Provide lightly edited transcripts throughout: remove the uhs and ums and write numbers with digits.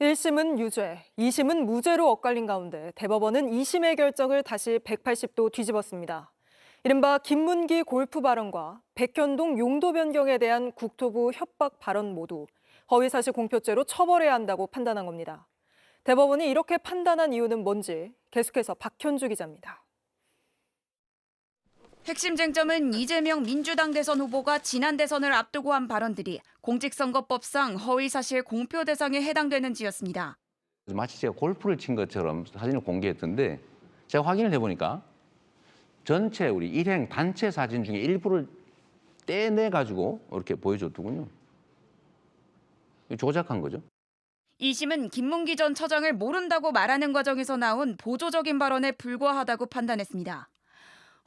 1심은 유죄, 2심은 무죄로 엇갈린 가운데 대법원은 2심의 결정을 다시 180도 뒤집었습니다. 이른바 김문기 골프 발언과 백현동 용도 변경에 대한 국토부 협박 발언 모두 허위사실 공표죄로 처벌해야 한다고 판단한 겁니다. 대법원이 이렇게 판단한 이유는 뭔지 계속해서 박현주 기자입니다. 핵심 쟁점은 이재명 민주당 대선 후보가 지난 대선을 앞두고 한 발언들이 공직선거법상 허위사실 공표 대상에 해당되는지였습니다. 마치 제가 골프를 친 것처럼 사진을 공개했던데 제가 확인을 해보니까 전체 우리 일행 단체 사진 중에 일부를 떼내가지고 이렇게 보여줬더군요. 조작한 거죠. 2심은 김문기 전 처장을 모른다고 말하는 과정에서 나온 보조적인 발언에 불과하다고 판단했습니다.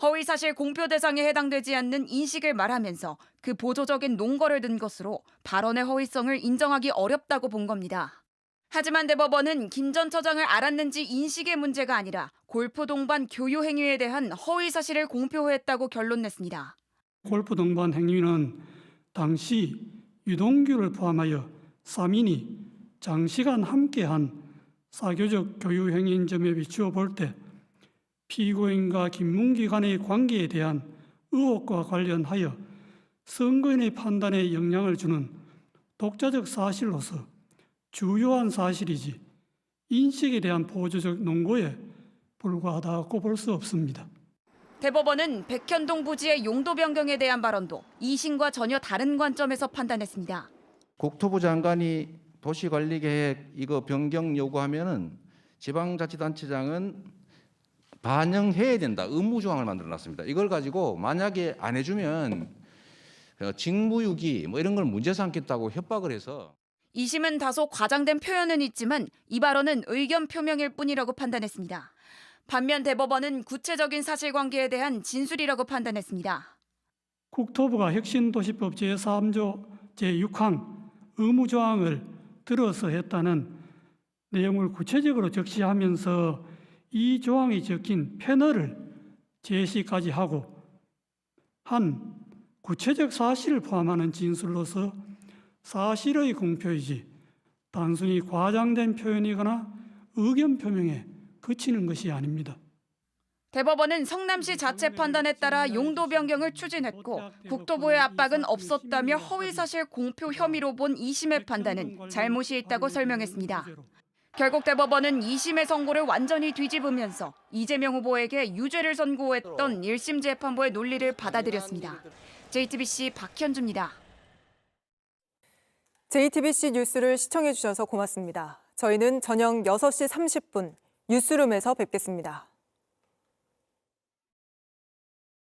허위사실 공표 대상에 해당되지 않는 인식을 말하면서 그 보조적인 논거를 든 것으로 발언의 허위성을 인정하기 어렵다고 본 겁니다. 하지만 대법원은 김 전 처장을 알았는지 인식의 문제가 아니라 골프 동반 교유 행위에 대한 허위사실을 공표했다고 결론냈습니다. 골프 동반 행위는 당시 유동규를 포함하여 3인이 장시간 함께한 사교적 교유 행위인 점에 비추어 볼 때 피고인과 김문기 간의 관계에 대한 의혹과 관련하여 선고인의 판단에 영향을 주는 독자적 사실로서 주요한 사실이지 인식에 대한 보조적 논거에 불과하다고 볼 수 없습니다. 대법원은 백현동 부지의 용도 변경에 대한 발언도 2심과 전혀 다른 관점에서 판단했습니다. 국토부 장관이 도시관리계획 이거 변경 요구하면은 지방자치단체장은 반영해야 된다. 의무 조항을 만들어놨습니다. 이걸 가지고 만약에 안 해주면 직무유기 뭐 이런 걸 문제 삼겠다고 협박을 해서. 2심은 다소 과장된 표현은 있지만 이 발언은 의견 표명일 뿐이라고 판단했습니다. 반면 대법원은 구체적인 사실관계에 대한 진술이라고 판단했습니다. 국토부가 혁신도시법 제3조 제6항 의무조항을 들어서 했다는 내용을 구체적으로 적시하면서 이 조항이 적힌 패널을 제시까지 하고 한 구체적 사실을 포함하는 진술로서 사실의 공표이지 단순히 과장된 표현이거나 의견 표명에 그치는 것이 아닙니다. 대법원은 성남시 자체 판단에 따라 용도 변경을 추진했고 국토부의 압박은 없었다며 허위사실 공표 혐의로 본 2심의 판단은 잘못이 있다고 설명했습니다. 결국 대법원은 2심의 선고를 완전히 뒤집으면서 이재명 후보에게 유죄를 선고했던 1심 재판부의 논리를 받아들였습니다. JTBC 박현주입니다. JTBC 뉴스를 시청해주셔서 고맙습니다. 저희는 저녁 6시 30분 뉴스룸에서 뵙겠습니다.